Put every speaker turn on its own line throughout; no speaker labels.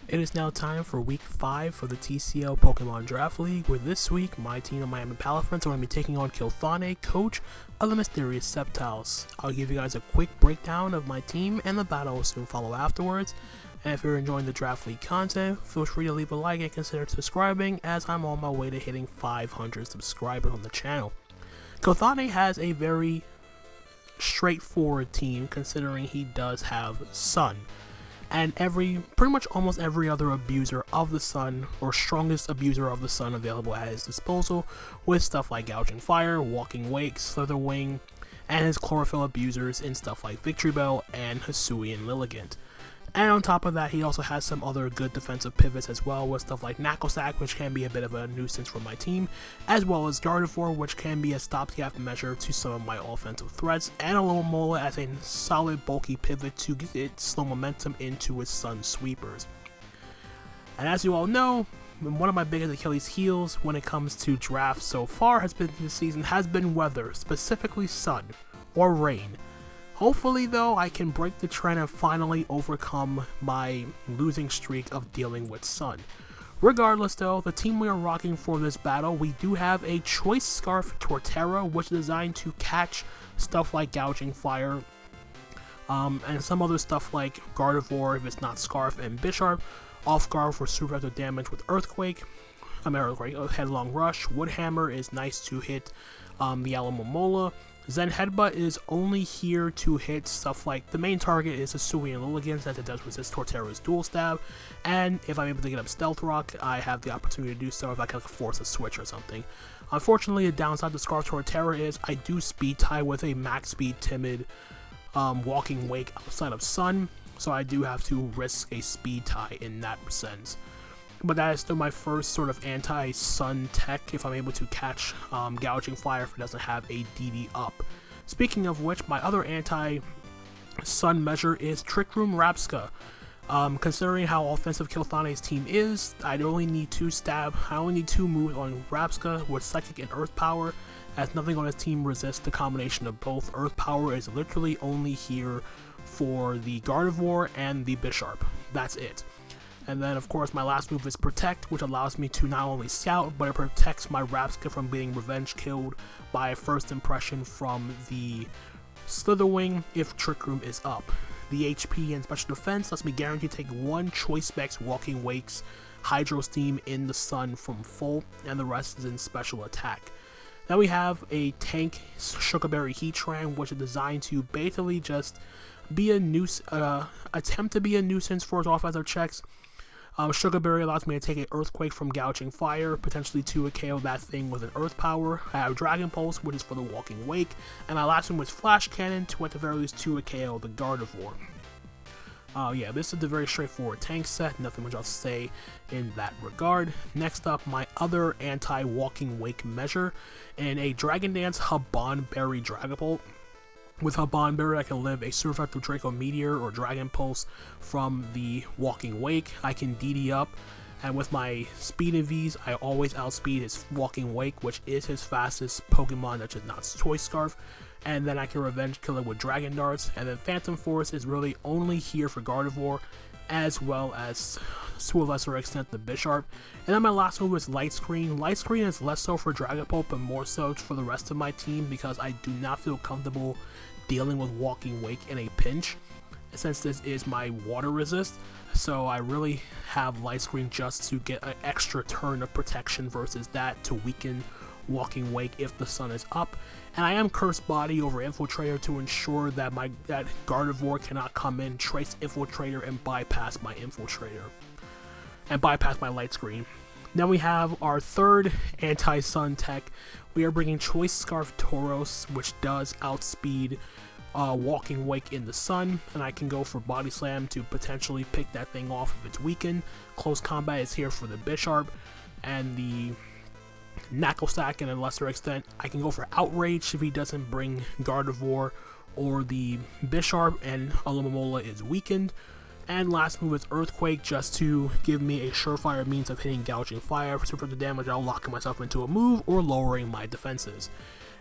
It is now time for week 5 for the TCL Pokemon Draft League, where this week my team of Miami Palafrons are going to be taking on Kilthane, coach of the Mysterious Sceptiles. I'll give you guys a quick breakdown of my team and the battle will soon follow afterwards. And if you're enjoying the Draft League content, feel free to leave a like and consider subscribing, as I'm on my way to hitting 500 subscribers on the channel. Kilthane has a very straightforward team, considering he does have Sun. And pretty much almost every other abuser of the Sun, or strongest abuser of the Sun available at his disposal, with stuff like Gouging Fire, Walking Wake, Slither Wing, and his Chlorophyll abusers in stuff like Victory Bell and Hisuian Lilligant. And on top of that, he also has some other good defensive pivots as well, with stuff like Knacklestack, which can be a bit of a nuisance for my team, as well as Gardevoir, which can be a stopgap measure to some of my offensive threats, and Alomomola as a solid bulky pivot to get slow momentum into his Sun sweepers. And as you all know, one of my biggest Achilles heels when it comes to drafts so far this season has been weather, specifically sun or rain. Hopefully though, I can break the trend and finally overcome my losing streak of dealing with sun. Regardless though, the team we are rocking for this battle, we do have a Choice Scarf Torterra, which is designed to catch stuff like Gouging Fire, and some other stuff like Gardevoir if it's not Scarf, and Bisharp, off guard for super effective damage with Headlong Rush. Woodhammer is nice to hit the Alomomola. Zen Headbutt is only here to hit stuff like, the main target is Hisuian Lilligant, as it does resist Torterra's Dual Stab, and if I'm able to get up Stealth Rock, I have the opportunity to do so if I can force a switch or something. Unfortunately, the downside to Scarf Torterra is I do speed tie with a max speed timid Walking Wake outside of Sun, so I do have to risk a speed tie in that sense. But that is still my first sort of anti-Sun tech if I'm able to catch Gouging Fire if it doesn't have a DD up. Speaking of which, my other anti-Sun measure is Trick Room Rapska. Considering how offensive Kilthane's team is, I only need 2 moves on Rapska with Psychic and Earth Power, as nothing on his team resists the combination of both. Earth Power is literally only here for the Gardevoir and the Bisharp. That's it. And then, of course, my last move is Protect, which allows me to not only scout, but it protects my Rapska from being revenge killed by a first impression from the Slitherwing if Trick Room is up. The HP and Special Defense lets me guarantee take 1 Choice Specs Walking Wakes Hydro Steam in the Sun from full, and the rest is in Special Attack. Then we have a Tank Sugarberry Heatran, which is designed to basically just be a attempt to be a nuisance for his offensive checks. Sugarberry allows me to take an Earthquake from Gouging Fire, potentially to KO that thing with an Earth Power. I have Dragapult, which is for the Walking Wake, and my last one was Flash Cannon to at the very least to KO the Gardevoir. Yeah, this is a very straightforward tank set, nothing much else to say in that regard. Next up, my other anti-Walking Wake measure, in a Dragon Dance Habanberry Dragapult. With Habanberry, I can live a super effective Draco Meteor or Dragon Pulse from the Walking Wake. I can DD up, and with my Speed and Vs, I always outspeed his Walking Wake, which is his fastest Pokemon that's just not Choice Scarf. And then I can Revenge Kill it with Dragon Darts. And then Phantom Force is really only here for Gardevoir, as well as, to a lesser extent, the Bisharp. And then my last move is Light Screen. Light Screen is less so for Dragapult, but more so for the rest of my team, because I do not feel comfortable dealing with Walking Wake in a pinch, since this is my water resist. So I really have Light Screen just to get an extra turn of protection versus that to weaken Walking Wake if the Sun is up. And I am Cursed Body over Infiltrator to ensure that that Gardevoir cannot come in, Trace Infiltrator, and bypass my Infiltrator. And bypass my Light Screen. Then we have our third anti-Sun tech. We are bringing Choice Scarf Tauros, which does outspeed Walking Wake in the Sun, and I can go for Body Slam to potentially pick that thing off if it's weakened. Close Combat is here for the Bisharp, and the Knacklestack, and to a lesser extent, I can go for Outrage if he doesn't bring Gardevoir or the Bisharp, and Alomomola is weakened. And last move is Earthquake, just to give me a surefire means of hitting Gouging Fire for super damage without locking myself into a move or lowering my defenses.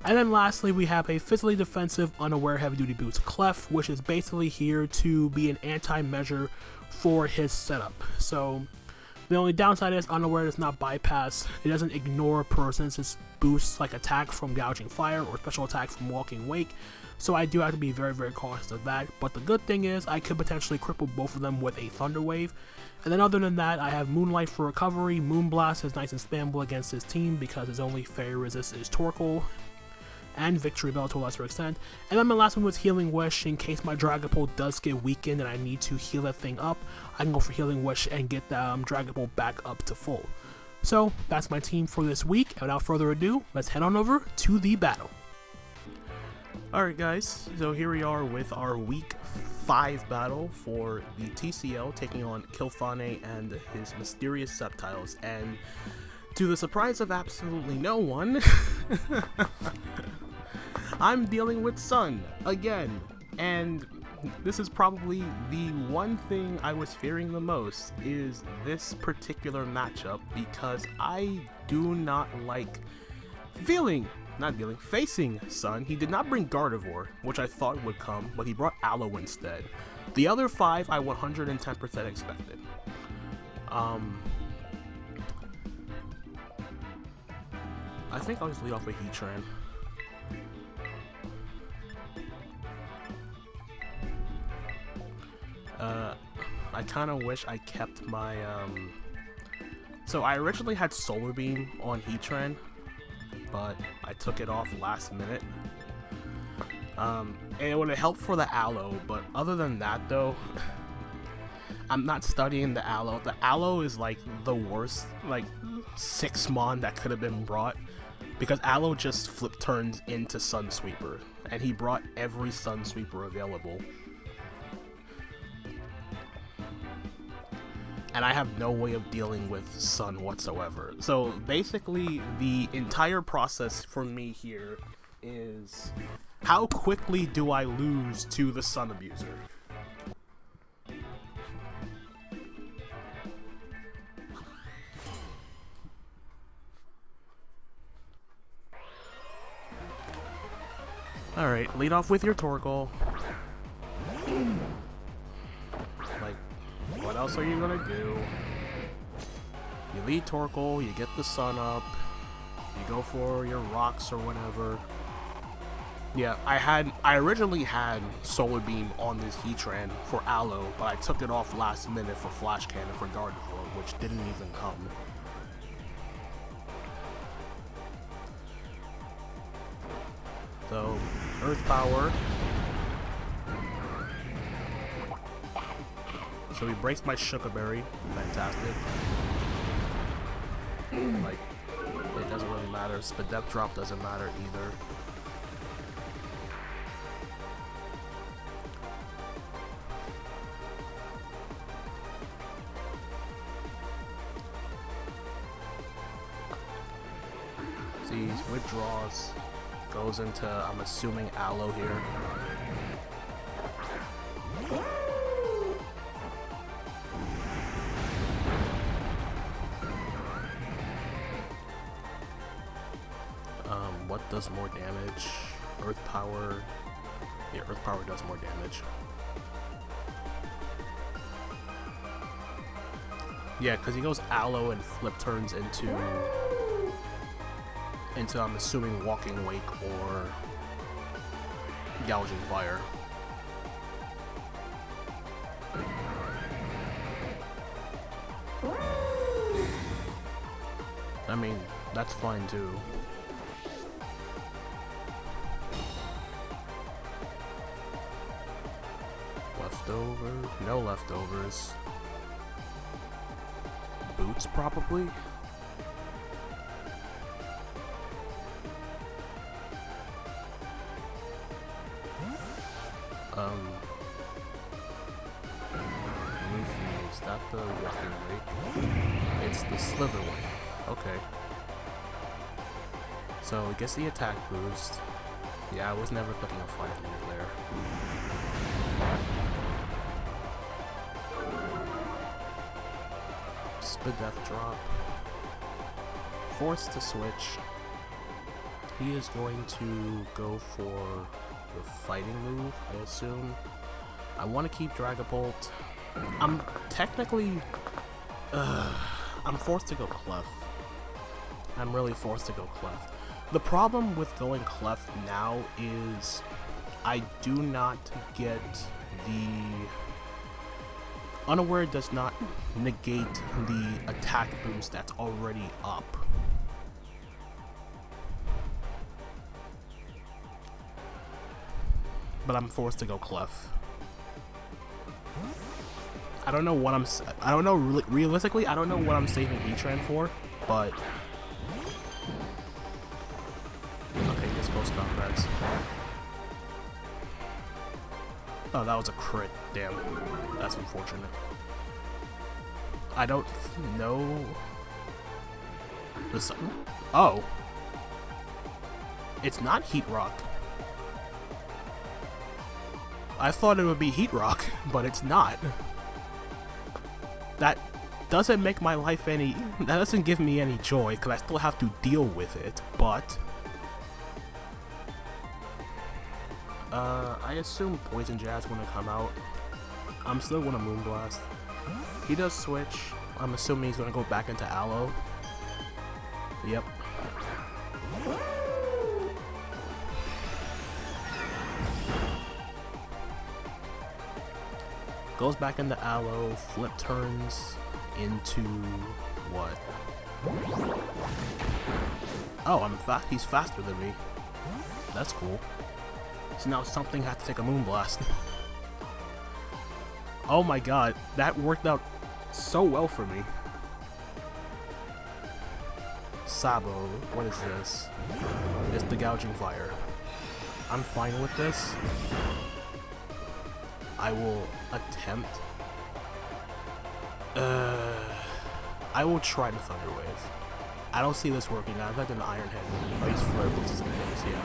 And then lastly, we have a physically defensive Unaware Heavy Duty Boots Clef, which is basically here to be an anti-measure for his setup. So the only downside is Unaware does not bypass, it doesn't ignore Paracensis boosts like attack from Gouging Fire or special attack from Walking Wake, so I do have to be very, very cautious of that. But the good thing is I could potentially cripple both of them with a Thunder Wave. And then other than that, I have Moonlight for recovery. Moonblast is nice and spammable against his team because his only fairy resist is Torkoal, and Victory Bell to a lesser extent. And then my last one was Healing Wish. In case my Dragapult does get weakened and I need to heal that thing up, I can go for Healing Wish and get the Dragapult back up to full. So that's my team for this week. And without further ado, let's head on over to the battle. Alright guys, so here we are with our week 5 battle for the TCL, taking on Kilthane and his Mysterious Sceptiles. And to the surprise of absolutely no one, I'm dealing with Sun again, and this is probably the one thing I was fearing the most, is this particular matchup, because I do not like facing Sun. He did not bring Gardevoir, which I thought would come, but he brought Aloe instead. The other 5 I 110% expected. I think I'll just lead off with Heatran. I kind of wish I kept my, so I originally had Solar Beam on Heatran, but I took it off last minute. And it would have helped for the Aloe, but other than that though, I'm not studying the Aloe. The Aloe is like the worst, like 6-mon that could have been brought, because Aloe just flip turns into Sunsweeper, and he brought every Sunsweeper available. And I have no way of dealing with Sun whatsoever. So basically, the entire process for me here is, how quickly do I lose to the Sun Abuser? Alright, lead off with your Torkoal. Like, what else are you gonna do? You lead Torkoal, you get the Sun up, you go for your rocks or whatever. Yeah, I originally had Solar Beam on this Heatran for Aloe, but I took it off last minute for Flash Cannon for Gardevoir, which didn't even come. So, Earth Power. So he breaks my Sugar Berry. Fantastic. Like, it doesn't really matter. Spadep Drop doesn't matter either. See, he withdraws. Goes into, I'm assuming, Aloe here. What does more damage? Earth Power. Yeah, Earth Power does more damage. Yeah, because he goes Aloe and flip turns into I'm assuming Walking Wake or Gouging Fire. I mean, that's fine too. Leftovers? No leftovers. Boots, probably? Is that the Walking Wake? It's the Slither Wake. Okay. So it gets the attack boost. Yeah, I was never picking a fight move there. Spadef Drop. Forced to switch. He is going to go for the fighting move, I assume. I want to keep Dragapult. I'm technically... I'm forced to go Clef. I'm really forced to go Clef. The problem with going Clef now is I do not get the... Unaware does not negate the attack boost that's already up. But I'm forced to go Clef. I don't know what I don't know, realistically, I don't know what I'm saving Heatran for, but... Okay, just Ghost Combats. Oh, that was a crit. Damn. That's unfortunate. I don't know... This... Oh! It's not Heat Rock. I thought it would be Heat Rock, but it's not. That doesn't make my life any... That doesn't give me any joy, because I still have to deal with it, but... I assume Poison Jab's gonna come out. I'm still gonna Moonblast. He does switch. I'm assuming he's gonna go back into Aloe. Yep. Goes back into Aloe, flip turns into what? Oh, he's faster than me. That's cool. So now something has to take a Moonblast. Oh my god, that worked out so well for me. Sabo, what is this? It's the Gouging Fire. I'm fine with this. I will attempt. I will try to Thunder Wave. I don't see this working out. I've had an Iron Head. Oh, he's Flare Blitzes in case, yeah.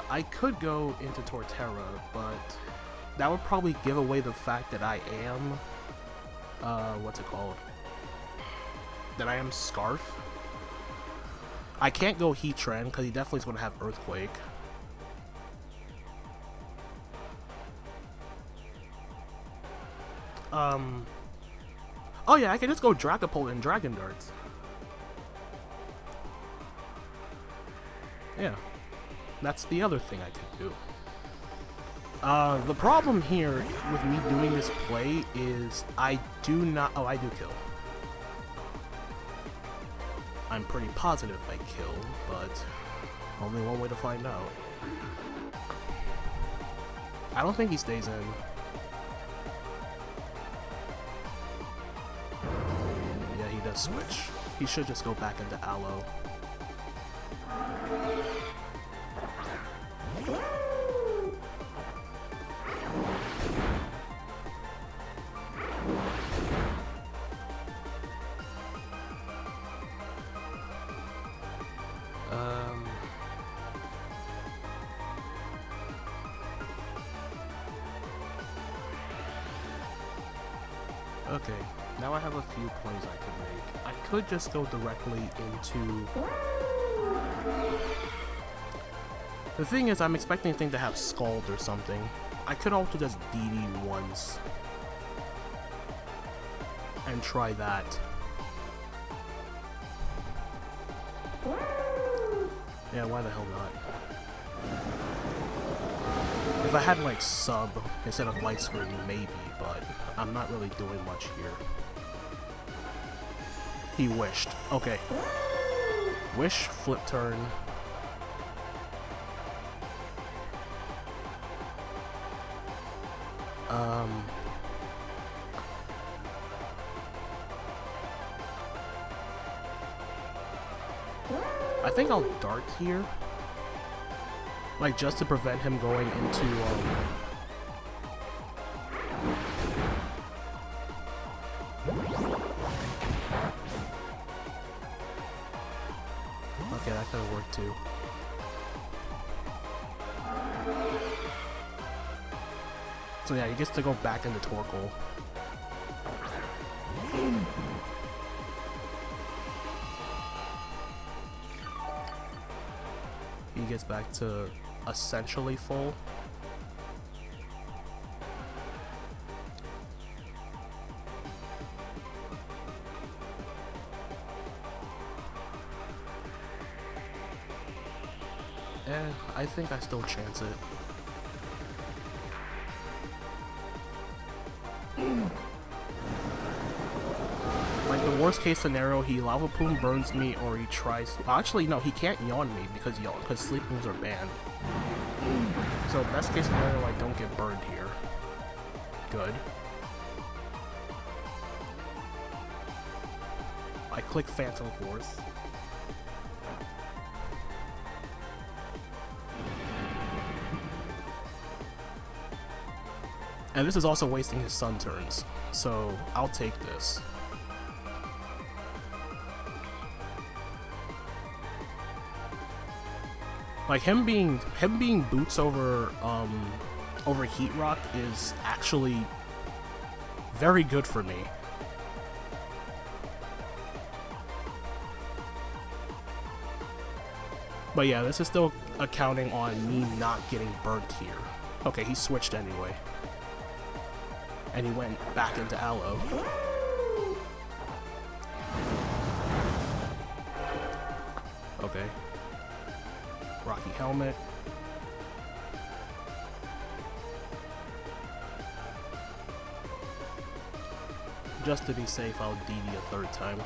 I could go into Torterra, but that would probably give away the fact that I am, what's it called? That I am Scarf. I can't go Heatran, because he definitely is going to have Earthquake. Oh yeah, I can just go Dragapult and Dragon Darts. Yeah. That's the other thing I could do. The problem here with me doing this play is I do not... Oh, I do kill. I'm pretty positive I kill, but only one way to find out. I don't think he stays in. Yeah, he does switch. He should just go back into Aloe. Okay, now I have a few plays I could make. I could just go directly into... The thing is, I'm expecting the thing to have Scald or something. I could also just DD once. And try that. Yeah, why the hell not? If I had like sub instead of light screen, maybe, but I'm not really doing much here. He wished. Okay. Wish, flip turn. I think I'll dart here. Like, just to prevent him going into, that could have worked too. So yeah, he gets to go back into Torkoal. He gets back to essentially full. I think I still chance it. Like, the worst case scenario, he Lava Plume burns me, or he tries... Actually, no, he can't yawn me because sleep moves are banned. So, best case scenario, I don't get burned here. Good. I click Phantom Force. And this is also wasting his sun turns, so I'll take this. Like, him being boots over Heat Rock is actually very good for me. But yeah, this is still accounting on me not getting burnt here. Okay, he switched anyway. And he went back into Aloe. Okay. Rocky Helmet. Just to be safe, I'll DD a third time.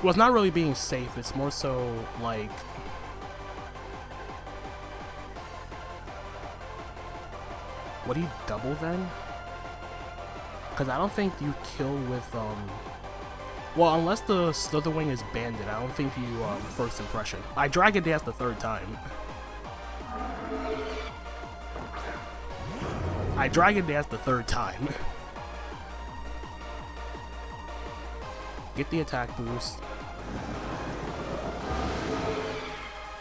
Well, it's not really being safe, it's more so like... Would he double then? Because I don't think you kill with, well, unless the Slitherwing is banded, I don't think you, first impression. I Dragon Dance the third time. I Dragon Dance the third time. Get the attack boost.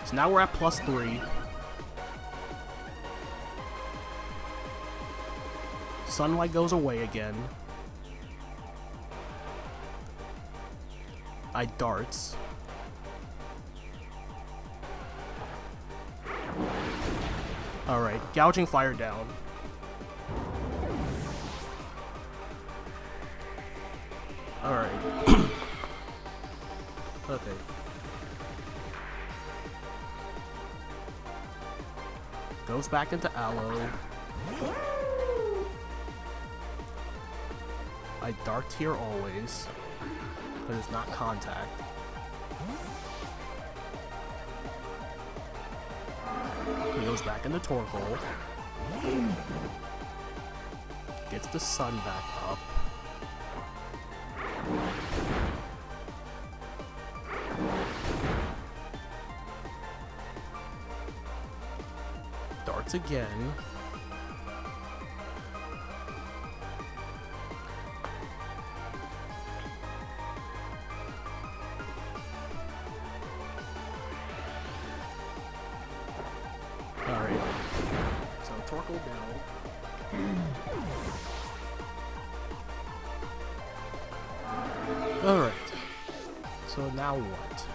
So now we're at +3. Sunlight goes away again. I darts. Alright, gouging fire down. Alright. Okay. Goes back into Aloe. I dart here always, because it's not contact. He goes back into Torkoal. Gets the sun back up. Darts again. Alright, so Torkoal down. Alright, so now what?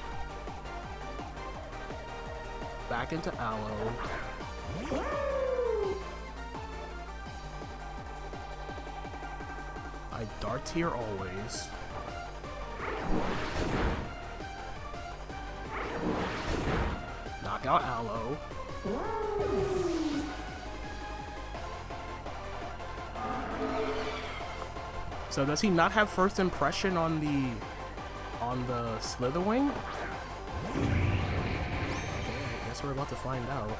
Back into Aloe. I dart here always. Knock out Aloe. So does he not have first impression on the Slitherwing? Okay, I guess we're about to find out.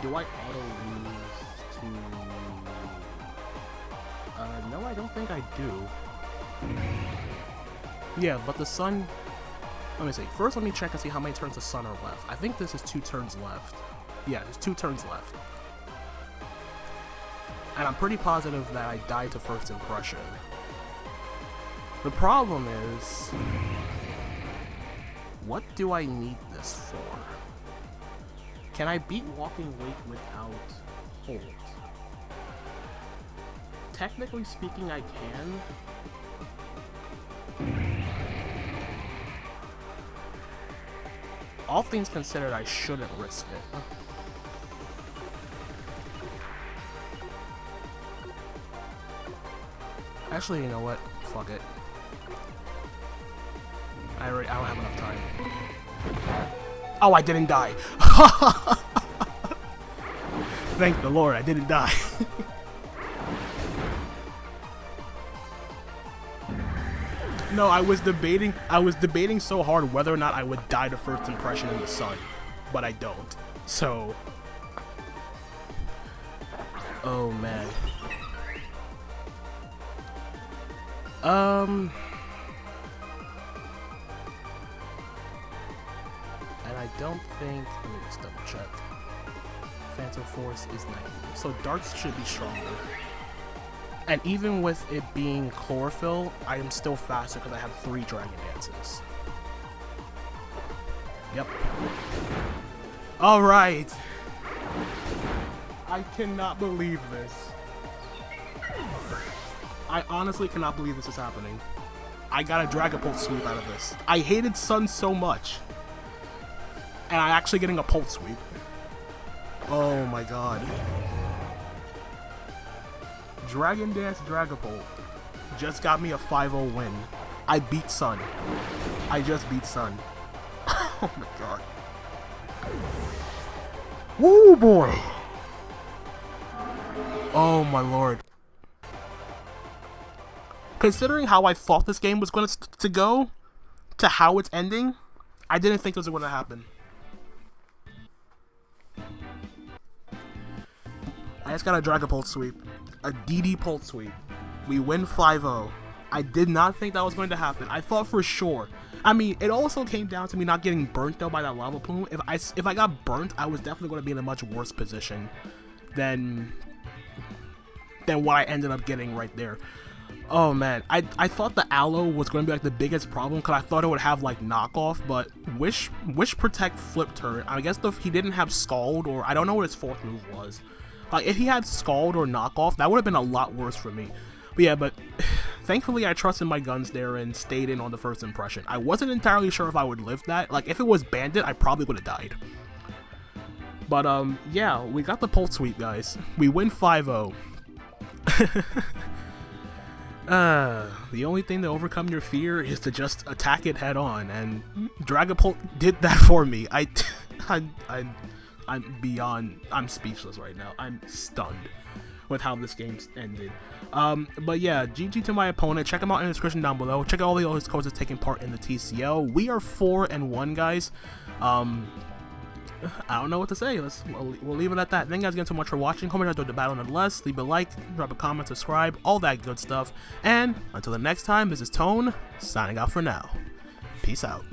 Do I auto lose to... no, I don't think I do. Yeah, but the sun Let me see. First, let me check and see how many turns the sun are left. I think this is 2 turns left. Yeah, there's 2 turns left. And I'm pretty positive that I died to first impression. The problem is, what do I need this for? Can I beat Walking Lake without hold? Technically speaking, I can. All things considered, I shouldn't risk it. Actually, you know what? Fuck it. I don't have enough time. Oh, I didn't die. Thank the Lord, I didn't die. No, I was debating so hard whether or not I would die to first impression in the sun, but I don't. So, oh man. And I don't think, let me just double check. Phantom Force is 90, so Darts should be stronger. And even with it being Chlorophyll, I am still faster because I have 3 Dragon Dances. Yep. Alright! I cannot believe this. I honestly cannot believe this is happening. I got a Dragapult sweep out of this. I hated Sun so much. And I'm actually getting a Pult sweep. Oh my god. Dragon Dance Dragapult just got me a 5-0 win. I beat Sun. I just beat Sun. Oh my god. Woo boy! Oh my lord. Considering how I thought this game was going to go, to how it's ending, I didn't think this was going to happen. I just got a Dragapult sweep. A DD Pult sweep. We win 5-0. I did not think that was going to happen. I thought for sure. I mean, it also came down to me not getting burnt though by that lava plume. If I got burnt, I was definitely going to be in a much worse position than what I ended up getting right there. Oh man, I thought the Aloe was going to be like the biggest problem because I thought it would have like knockoff, but Wish Protect flipped turret. I guess he didn't have Scald, or I don't know what his 4th move was. Like if he had Scald or knockoff, that would have been a lot worse for me. But yeah, but thankfully I trusted my guns there and stayed in on the first impression. I wasn't entirely sure if I would live that. Like if it was Bandit, I probably would have died. But yeah, we got the Pulse Sweep, guys. We win 5-0. The only thing to overcome your fear is to just attack it head on, and Dragapult did that for me. I'm speechless right now. I'm stunned with how this game ended. But yeah, GG to my opponent. Check him out in the description down below. Check out all the other coaches taking part in the TCL. We are 4-1, guys. I don't know what to say. We'll leave it at that. Thank you guys again so much for watching. Hope you enjoyed the battle nonetheless. Leave a like, drop a comment, subscribe, all that good stuff. And until the next time, this is Tone, signing out for now. Peace out.